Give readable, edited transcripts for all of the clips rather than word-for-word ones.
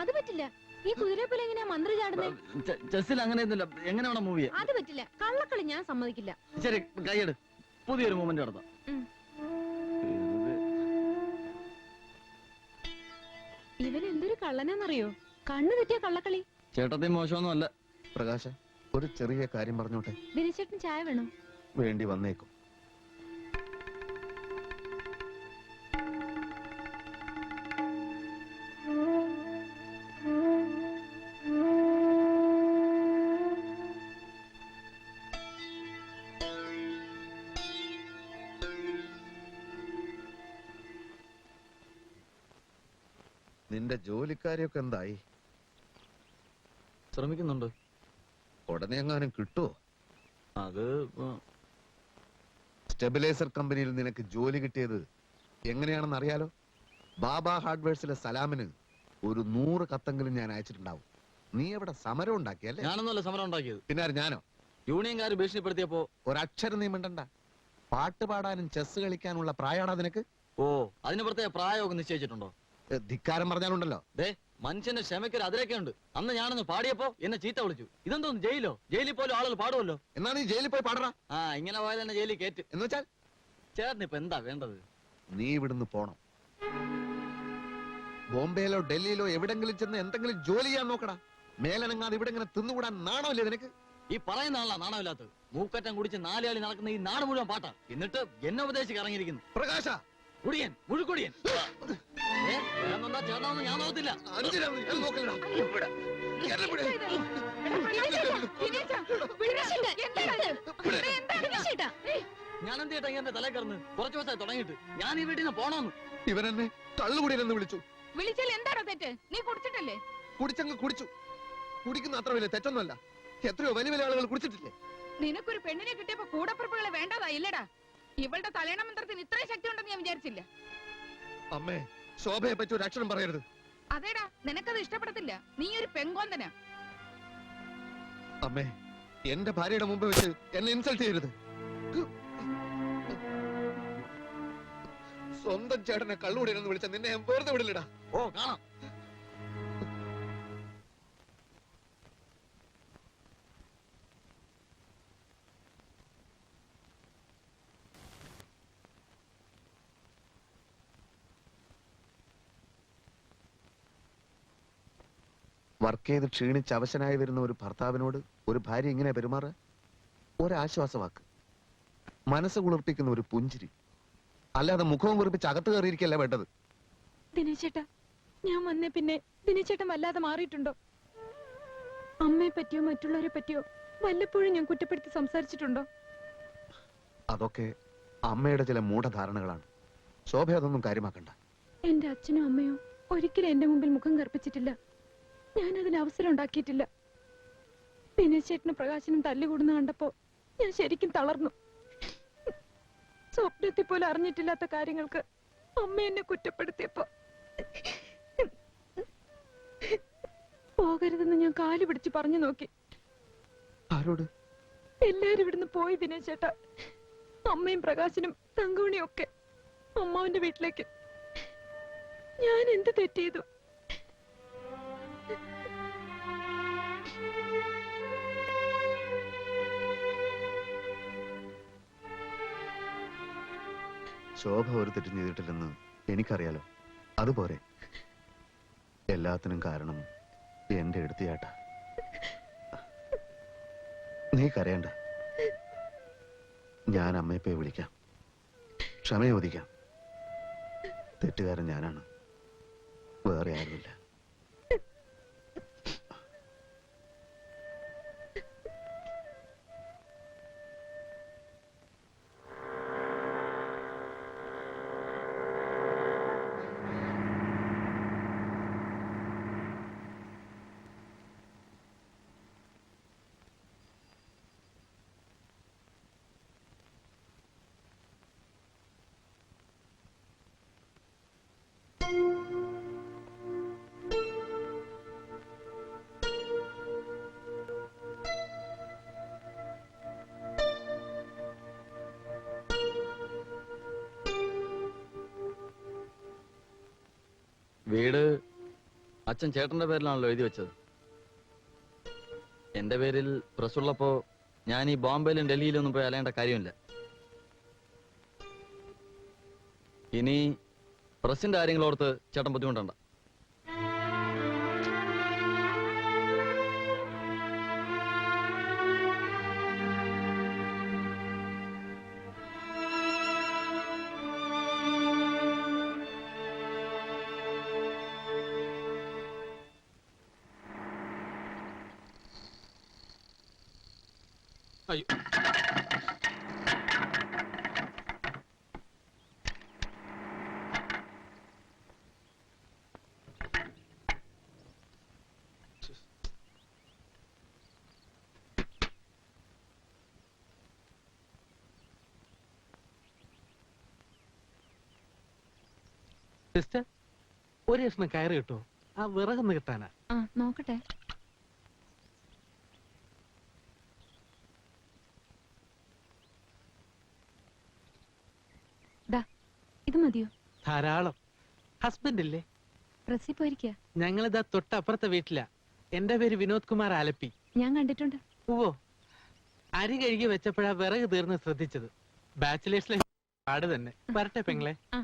അത് പറ്റില്ല. ഈ കുതിരപ്പുല എങ്ങനെയാ മന്ത്രി ചാടുന്നത്? ചെസ്സിൽ അങ്ങനെയൊന്നുമില്ല. എങ്ങനെ വേണം മൂവ് ചെയ്യാൻ? അത് പറ്റില്ല. കള്ളക്കളി ഞാൻ സമ്മതിക്കില്ല. ശരി, കൈയെടു. പുതിയൊരു മൂവ്മെന്റ് നടത്താം. ഇവൻ എന്തൊരു കള്ളനാന്നറിയോ? കണ്ണു തെറ്റിയ കള്ളക്കളി. ചേട്ടത്തി മോശമൊന്നും അല്ല. പ്രകാശ, ഒരു ചെറിയ കാര്യം പറഞ്ഞോട്ടെ? ദിനേശേട്ടൻ ചായ വേണോ? വേണ്ടി വന്നേക്കും. നിന്റെ ജോലിക്കാരിയൊക്കെ എന്തായി? ശ്രമിക്കുന്നുണ്ട്. ഉടനെ എങ്ങാനും കിട്ടുമോ? അത് സ്റ്റെബിലൈസർ കമ്പനിയിൽ നിനക്ക് ജോലി കിട്ടിയത് എങ്ങനെയാണെന്ന് അറിയാലോ. ബാബ ഹാർഡ്വെയർസിലെ സലാമിന് ഒരു 100 കത്തെങ്കിലും ഞാൻ അയച്ചിട്ടുണ്ടാവും. നീ എവിടെ സമരം ഉണ്ടാക്കിയല്ലേ? ഞാനൊന്നുമല്ല സമരം ഉണ്ടാക്കിയത്. പിന്നെ ഞാനോ? യൂണിയൻകാർ ഭീഷണിപ്പെടുത്തിയപ്പോ ഒരക്ഷരം നീ മിണ്ടണ്ട. പാട്ട് പാടാനും ചെസ് കളിക്കാനുള്ള പ്രായമാണോ നിനക്ക്? ഓ, അതിന് പ്രത്യേക പ്രായമൊക്കെ നിശ്ചയിച്ചിട്ടുണ്ടോ? ധിക്കാരം പറഞ്ഞാലുണ്ടല്ലോ. ദേ, മനുഷ്യന്റെ ക്ഷമയ്ക്കൊരു അതിരൊക്കെ ഉണ്ട്. അന്ന് ഞാനൊന്ന് പാടിയപ്പോ എന്നെ ചീത്ത വിളിച്ചു. ഇതെന്തോന്ന് ജയിലോ? ജയിലിൽ പോലും ആളുകൾ പാടുമല്ലോ. എന്നാ നീ ജയിലിൽ പോയി പാടറാ. ഇങ്ങനെ പോയാൽ തന്നെ ജയിലിൽ കയറ്റ്. എന്ന് വെച്ചാൽ ചേട്ടന് ഇപ്പൊ എന്താ വേണ്ടത്? നീ ഇവിടുന്ന് പോണം. ബോംബെയിലോ ഡൽഹിയിലോ എവിടെങ്കിലും ചെന്ന് എന്തെങ്കിലും ജോലി ചെയ്യാൻ നോക്കടാ. മേലനങ്ങാതെ ഇവിടെ ഇങ്ങനെ തിന്നുകൂടാൻ നാണമില്ലേ നിനക്ക്? ഈ പറയുന്ന ആളാ നാണമില്ലാത്തത്. മൂക്കറ്റം കുടിച്ച് 4 ആളി നടക്കുന്ന ഈ നാട് മുഴുവൻ പാട്ടാ. എന്നിട്ട് എന്നെ ഉപദേശിച്ച് ഇറങ്ങിയിരിക്കുന്നു. പ്രകാശ, കുടിയൻ, മുഴുക്കുടിയൻ. ചേർന്നാന്ന് ഞാൻ നോക്കത്തില്ല. ഞാൻ എന്ത് ചേട്ടാ എന്റെ തലേ കയറുന്നു? കുറച്ചു ദിവസമായി തുടങ്ങിയിട്ട്. ഞാൻ ഈ വീട്ടിൽ നിന്ന് പോണോന്ന്. ഇവരെന്നെ കള്ളുകുടിയെന്ന് വിളിച്ചു. വിളിച്ചാൽ എന്താണോ തെറ്റ്? നീ കുടിച്ചിട്ടല്ലേ? കുടിച്ചങ്ങ് കുടിച്ചു. കുടിക്കുന്ന അത്ര വലിയ തെറ്റൊന്നുമല്ല. എത്രയോ വലിയ വലിയ ആളുകൾ കുടിച്ചിട്ടില്ലേ? നിനക്കൊരു പെണ്ണിനെ കിട്ടിയപ്പോ കൂടപ്പുറപ്പുകളെ വേണ്ടതായില്ലടാ. ഇവളുടെ തലേണ മന്ത്രത്തിന് ഇത്രയും ശക്തി ഉണ്ടെന്ന് ഞാൻ വിചാരിച്ചില്ല. അമ്മേ, ശോഭയെ പറ്റി ഒരു അക്ഷരം പറയരുത്. അതേടാ, നിനക്കത് ഇഷ്ടപ്പെടത്തില്ല. നീ ഒരു പെങ്കോന്തനാ. അമ്മേ, എന്റെ ഭാര്യയുടെ മുമ്പ് വെച്ച് എന്നെ ഇൻസൾട്ട് ചെയ്യരുത്. സ്വന്തം ചേട്ടനെ കള്ളുകൂടിയെന്ന് വിളിച്ച നിന്നെ ഞാൻ വെറുതെ വിടില്ലടാ. ഓ, കാണാം. വർക്ക് ചെയ്ത് ക്ഷീണിച്ച് അവശനായി വരുന്ന ഒരു ഭർത്താവിനോട് ഒരു ഭാര്യ ഇങ്ങനെ പെരുമാറുക? ഒരാശ്വാസവാക്ക്, മനസ്സ് കുളിർപ്പിക്കുന്ന ഒരു പുഞ്ചിരി, അല്ലാതെ മുഖവും കുറിപ്പിച്ച് അകത്ത് കയറിയിരിക്കല്ല വേണ്ടത്. ദിനേശേട്ടാ, ഞാൻ വന്നേ പിന്നെ ദിനേശേട്ടൻ വല്ലാതെ മാറിയിട്ടുണ്ടോ? അമ്മയെ പറ്റിയോ മറ്റുള്ളവരെ പറ്റിയോ വല്ലപ്പോഴും ഞാൻ കുറ്റപ്പെടുത്തി സംസാരിച്ചിട്ടുണ്ടോ? അതൊക്കെ അമ്മയുടെ ചില മൂഢധാരണകളാണ്. ശോഭ അതൊന്നും കാര്യമാക്കണ്ട. എന്റെ അച്ഛനും അമ്മയോ ഒരിക്കലും എന്റെ മുമ്പിൽ മുഖം കറുപ്പിച്ചിട്ടില്ല. ഞാനതിന് അവസരം ഉണ്ടാക്കിയിട്ടില്ല. ദിനേശേട്ടന് പ്രകാശനും തല്ലുകൂടുന്ന കണ്ടപ്പോ ഞാൻ ശരിക്കും തളർന്നു. സ്വപ്നത്തിൽ പോലും അറിഞ്ഞിട്ടില്ലാത്ത കാര്യങ്ങൾക്ക് അമ്മ എന്നെ കുറ്റപ്പെടുത്തിയപ്പോ പോകരുതെന്ന് ഞാൻ കാല് പിടിച്ച് പറഞ്ഞു നോക്കി. ആരോട്? എല്ലാരും ഇവിടുന്ന് പോയി ദിനേശേട്ടാ. അമ്മയും പ്രകാശനും തങ്കമണിയും ഒക്കെ അമ്മാവന്റെ വീട്ടിലേക്ക്. ഞാൻ എന്ത് തെറ്റ് ചെയ്തു? ശോഭ ഒരു തെറ്റും ചെയ്തിട്ടില്ലെന്ന് എനിക്കറിയാലോ. അതുപോലെ എല്ലാത്തിനും കാരണം എന്റെ എടുത്തിയാട്ട. നീ കരയണ്ട. ഞാൻ അമ്മയെ വിളിക്കാം, ക്ഷമ ചോദിക്കാം. തെറ്റുകാരൻ ഞാനാണ്, വേറെ ആരുമില്ല. വീട് അച്ഛൻ ചേട്ടന്റെ പേരിലാണല്ലോ എഴുതി വെച്ചത്. എന്റെ പേരിൽ പ്രസ്സുള്ളപ്പോ ഞാൻ ഈ ബോംബെയിലും ഡൽഹിയിലും ഒന്നും പോയി അലയേണ്ട കാര്യമില്ല. ഇനി പ്രസിന്റെ കാര്യങ്ങളോർത്ത് ചേട്ടൻ ബുദ്ധിമുട്ടണ്ട. അയ്യോ, സിസ്റ്റർ, ഒരു കഷ്ണം കയറ് കിട്ടോ? ആ വിറകൊന്ന് കിട്ടാനാ. ആ നോക്കട്ടെ. ദാ, ഇത് മതിയോ? ധാരാളം. ഹസ്ബൻഡ് ഇല്ലേ? പ്രസ്സിൽ പോയിരിക്കുക. ഞങ്ങളിതാ തൊട്ടപ്പുറത്തെ വീട്ടിലാ. എന്റെ പേര് വിനോദ് കുമാർ ആലപ്പി. ഞാൻ കണ്ടിട്ടുണ്ട്. ഓ, അരി കഴുകി വെച്ചപ്പോഴാ വിറക് തീർന്ന് ശ്രദ്ധിച്ചത്. ബാച്ചിലേഴ്സിലെ പാട് തന്നെ. വരട്ടെ പെങ്ങളെ. ആ.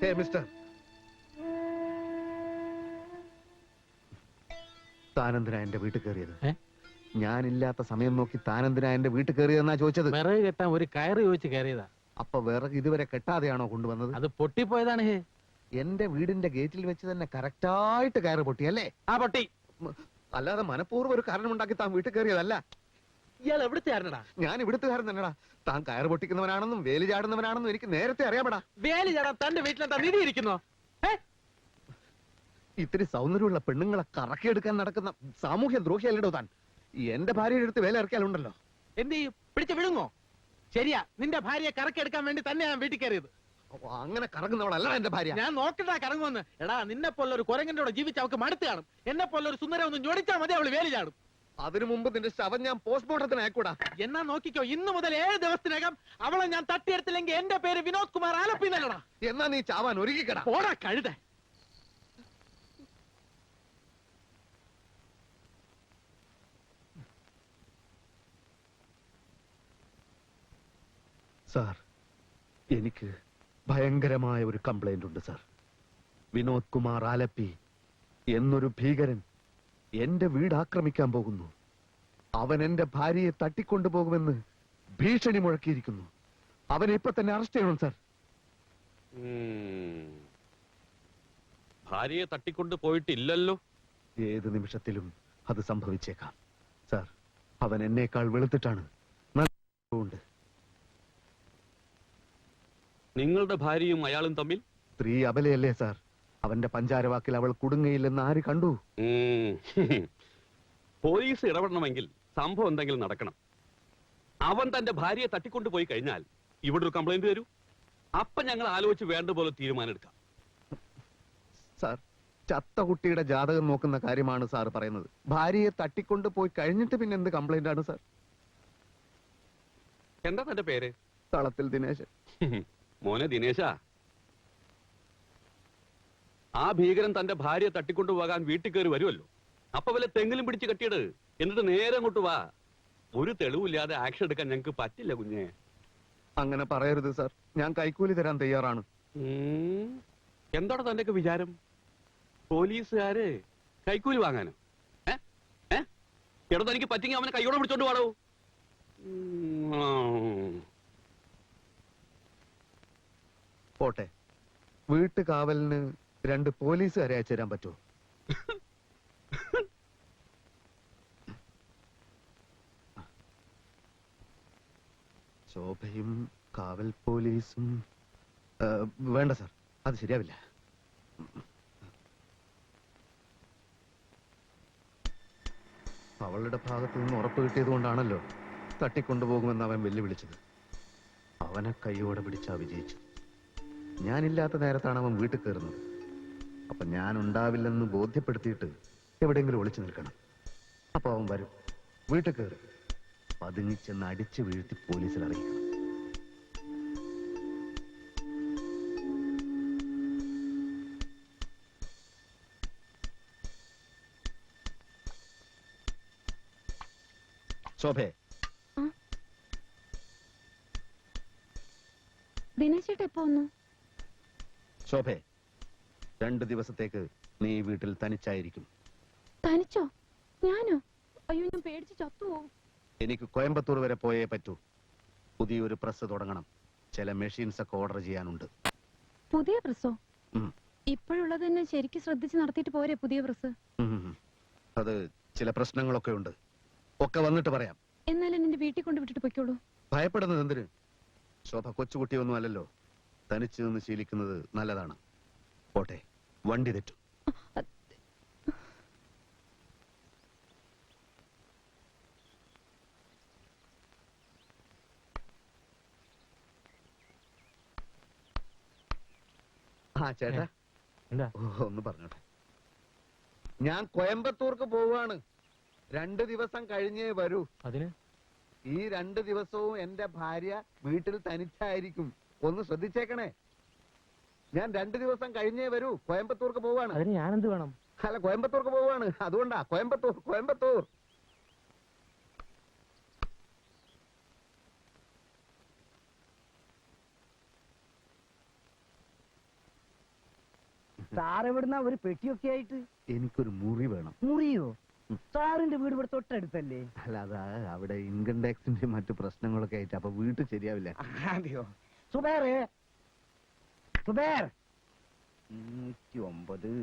ഹേ മിസ്റ്റർ, താനെന്തിനാ എന്റെ വീട്ടിൽ കയറിയത്? ഏ? ഞാനില്ലാത്ത സമയം നോക്കി താനെന്തിനാ എന്റെ വീട്ടിൽ കയറിയതെന്നാ ചോദിച്ചത്. വിറക് കെട്ടാൻ ഒരു കയറ് ചോദിച്ച് കയറിയതാ. അപ്പൊ വിറക് ഇതുവരെ കെട്ടാതെയാണോ കൊണ്ടുവന്നത്? അത് പൊട്ടിപ്പോയതാണ്. ഹേ, എന്റെ വീടിന്റെ ഗേറ്റിൽ വെച്ച് തന്നെ കറക്റ്റായിട്ട് കയറ് പൊട്ടിയല്ലേ? ആ പൊട്ടി. അല്ലാതെ മനഃപൂർവ്വം ഒരു കാരണമുണ്ടാക്കി താൻ വീട്ടിൽ കയറിയതല്ല. ഇയാൾ എവിടുത്തെ ആരണടാ? ഞാൻ ഇവിടുത്തുകാരൻ തന്നെടാ. താൻ കയറ് പൊട്ടിക്കുന്നവനാണെന്നും വേലി ചാടുന്നവനാണെന്നും എനിക്ക് നേരത്തെ അറിയാമടാ. വേലി ചാടാൻ തന്റെ വീട്ടിലെന്താ നിധി ഇരിക്കുന്നോ? ഇത്തിരി സൗന്ദര്യമുള്ള പെണ്ണുങ്ങളെ കറക്കിയെടുക്കാൻ നടക്കുന്ന സാമൂഹ്യ ദ്രോഹിയല്ലേടോ താൻ. എന്റെ ഭാര്യയുടെ അടുത്ത് വേല ഇറക്കിയാലുണ്ടല്ലോ. എന്ത് ചെയ്യും? പിടിച്ച് വിഴുങ്ങോ? ശരിയാ, നിന്റെ ഭാര്യയെ കറക്കെടുക്കാൻ വേണ്ടി തന്നെ ഞാൻ വീട്ടിൽ കയറിയത്. അങ്ങനെ കറങ്ങുന്നവളല്ല എന്റെ ഭാര്യ. ഞാൻ നോക്കട്ടാ കറങ്ങുമെന്ന്. എടാ, നിന്നെ പോലെ ഒരു കുരങ്ങന്റെ കൂടെ ജീവിച്ച് അവൾക്ക് മടുത്ത് കാണും. എന്നെ പോലെ ഒരു സുന്ദരം ഒന്ന് ഞൊടിച്ചാൽ മതി, അവള് വേലി ചാടും. അതിനു മുമ്പ് നിന്റെ ശവം ഞാൻ പോസ്റ്റ്മോർട്ടത്തിന് അയക്കൂടാ. എന്നാ നോക്കിക്കോ, ഇന്ന് മുതൽ 7 ദിവസത്തിനകം അവളെ ഞാൻ തട്ടിയെടുത്തില്ലെങ്കിൽ എന്റെ പേര് വിനോദ് കുമാർ ആലപ്പി എന്നല്ലടാ. എന്നാ നീ ചാവാൻ ഒരുക്കിക്കടാ. പോടാ കഴുത. സാർ, എനിക്ക് ഭയങ്കരമായ ഒരു കംപ്ലൈന്റ് ഉണ്ട് സാർ. വിനോദ് കുമാർ ആലപ്പി എന്നൊരു ഭീകരൻ എന്റെ വീട് ആക്രമിക്കാൻ പോകുന്നു. അവൻ എന്റെ ഭാര്യയെ തട്ടിക്കൊണ്ടുപോകുമെന്ന് ഭീഷണി മുഴക്കിയിരിക്കുന്നു. അവനെ ഇപ്പൊ തന്നെ അറസ്റ്റ് ചെയ്യണം സാർ. ഭാര്യയെ തട്ടിക്കൊണ്ട് പോയിട്ടില്ലല്ലോ. ഏത് നിമിഷത്തിലും അത് സംഭവിച്ചേക്കാം സാർ. അവൻ എന്നേക്കാൾ വെളുത്തിട്ടാണ്. ഉണ്ട്. നിങ്ങളുടെ ഭാര്യയും അയാളും തമ്മിൽ സ്ത്രീ അബലയല്ലേ സാർ. അവന്റെ പഞ്ചാരവാക്കിൽ അവൾ കുടുങ്ങയില്ലെന്ന് ആര് കണ്ടു? പോലീസ് ഇടപെടണമെങ്കിൽ സംഭവം എന്തെങ്കിലും നടക്കണം. അവൻ തന്റെ ഭാര്യയെ തട്ടിക്കൊണ്ടു പോയി കഴിഞ്ഞാൽ ഇവിടെ ഒരു കംപ്ലൈന്റ് വരൂ. അപ്പൊ ഞങ്ങൾ ആലോചിച്ച് വേണ്ട പോലെ തീരുമാനം എടുക്കാം. സാർ, ചത്ത കുട്ടിയുടെ ജാതകം നോക്കുന്ന കാര്യമാണ് സാർ പറയുന്നത്. ഭാര്യയെ തട്ടിക്കൊണ്ട് പോയി കഴിഞ്ഞിട്ട് പിന്നെ എന്ത് കംപ്ലൈന്റ് ആണ് സാർ? എന്താ തന്റെ പേര്? തളത്തിൽ ദിനേശൻ. മോനെ ദിനേശ, ആ ഭീകരൻ തന്റെ ഭാര്യയെ തട്ടിക്കൊണ്ടു പോകാൻ വീട്ടിൽ കയറി വരുമല്ലോ. അപ്പൊ വല്ല തെങ്ങിലും പിടിച്ച് കെട്ടിയിട്, എന്നിട്ട് നേരെ അങ്ങോട്ട് വാ. ഒരു തെളിവില്ലാതെ ആക്ഷൻ എടുക്കാൻ ഞങ്ങൾക്ക് പറ്റില്ല കുഞ്ഞെ. അങ്ങനെ പറയരുത് സാർ. ഞാൻ കൈക്കൂലി തരാൻ തയ്യാറാണ്. എന്താണ് തന്റെയൊക്കെ വിചാരം? പോലീസുകാര് കൈക്കൂലി വാങ്ങാനോ? എടോ, തനിക്ക് പറ്റിങ്ങി അവനെ കൈയോടെ പിടിച്ചോണ്ട് പാടോ. പോട്ടെ, വീട്ടു കാവലിന് 2 പോലീസുകാരെ അയച്ചു തരാൻ പറ്റുമോ? ശോഭയും കാവൽ പോലീസും വേണ്ട സാർ, അത് ശരിയാവില്ല. അവളുടെ ഭാഗത്ത് നിന്ന് ഉറപ്പ് കിട്ടിയത് കൊണ്ടാണല്ലോ തട്ടിക്കൊണ്ടുപോകുമെന്ന് അവൻ വെല്ലുവിളിച്ചത്. അവനെ കൈയോടെ പിടിച്ചാ വിജയിച്ചു. ഞാനില്ലാത്ത നേരത്താണ് അവൻ വീട്ടിൽ കയറുന്നത്. അപ്പൊ ഞാൻ ഉണ്ടാവില്ലെന്ന് ബോധ്യപ്പെടുത്തിയിട്ട് എവിടെയെങ്കിലും ഒളിച്ചു നിൽക്കണം. അപ്പൊ അവൻ വരും, വീട്ടിൽ കയറും, പതുങ്ങിച്ചെന്ന് അടിച്ചു വീഴ്ത്തി പോലീസിൽ അറിയിക്കണം. ശോഭേ, ദിനേശേട്ട എപ്പോ വന്നു? ശോഭേ, 2 ദിവസത്തേക്ക് നീ ഈ വീട്ടിൽ തനിച്ചായിരിക്കും. തനിച്ചോ? ഞാനോ? അയ്യോ, ഞാൻ പേടിച്ച് ചത്തുപോകും. എനിക്ക് കോയമ്പത്തൂർ വരെ പോയേ പറ്റൂ. പുതിയൊരു പ്രസ് തുടങ്ങണം. ചില മെഷീൻസ് ഒക്കെ ഓർഡർ ചെയ്യാനുണ്ട്. പുതിയ പ്രസ്സോ? ഉം. ഇപ്പോഴുള്ളത് തന്നെ ശരിക്കും ശ്രദ്ധിച്ച് നടത്തിയിട്ട് പോരെ പുതിയ പ്രസ്? അത് ചില പ്രശ്നങ്ങളൊക്കെ ഉണ്ട്. ഒക്കെ വന്നിട്ട് പറയാം. എന്നാലും എന്റെ വീട്ടിൽ കൊണ്ട് വിട്ടിട്ട് പൊയ്ക്കോളൂ. ഭയപ്പെടുന്നത് എന്തിന്? ശോഭ കൊച്ചുകുട്ടിയൊന്നും അല്ലല്ലോ. തനിച്ചു നിന്ന് ശീലിക്കുന്നത് നല്ലതാണ്. പോട്ടെ, വണ്ടി തെറ്റും. ആ ചേട്ടാ, എന്താ? ഒന്ന് പറഞ്ഞോട്ടെ. ഞാൻ കോയമ്പത്തൂർക്ക് പോവാണ്. 2 ദിവസം കഴിഞ്ഞേ വരൂ. അതിന് ഈ 2 ദിവസവും എന്റെ ഭാര്യ വീട്ടിൽ തനിച്ചായിരിക്കും. ഒന്ന് ശ്രദ്ധിച്ചേക്കണേ. ഞാൻ 2 ദിവസം കഴിഞ്ഞേ വരൂ. കോയമ്പത്തൂർക്ക് പോവാണ്. അതിന് ഞാനെന്ത് വേണം? അല്ല, കോയമ്പത്തൂർക്ക് പോവാണ്. അതുകൊണ്ടാ കോയമ്പത്തൂർ. കോയമ്പത്തൂർ. സാർ എവിടുന്ന ഒരു പെട്ടിയൊക്കെ ആയിട്ട്? എനിക്കൊരു മുറി വേണം. മുറിയോ? സാറിന്റെ വീട് ഇവിടെ തൊട്ടടുത്തല്ലേ? അല്ല, അതാ അവിടെ ഇൻകം ടാക്സിന്റെ മറ്റു പ്രശ്നങ്ങളൊക്കെ ആയിട്ട് അപ്പൊ വീട്ടിൽ ശരിയാവില്ല. അതെയോ? സുബേർ, സുബേർ. 109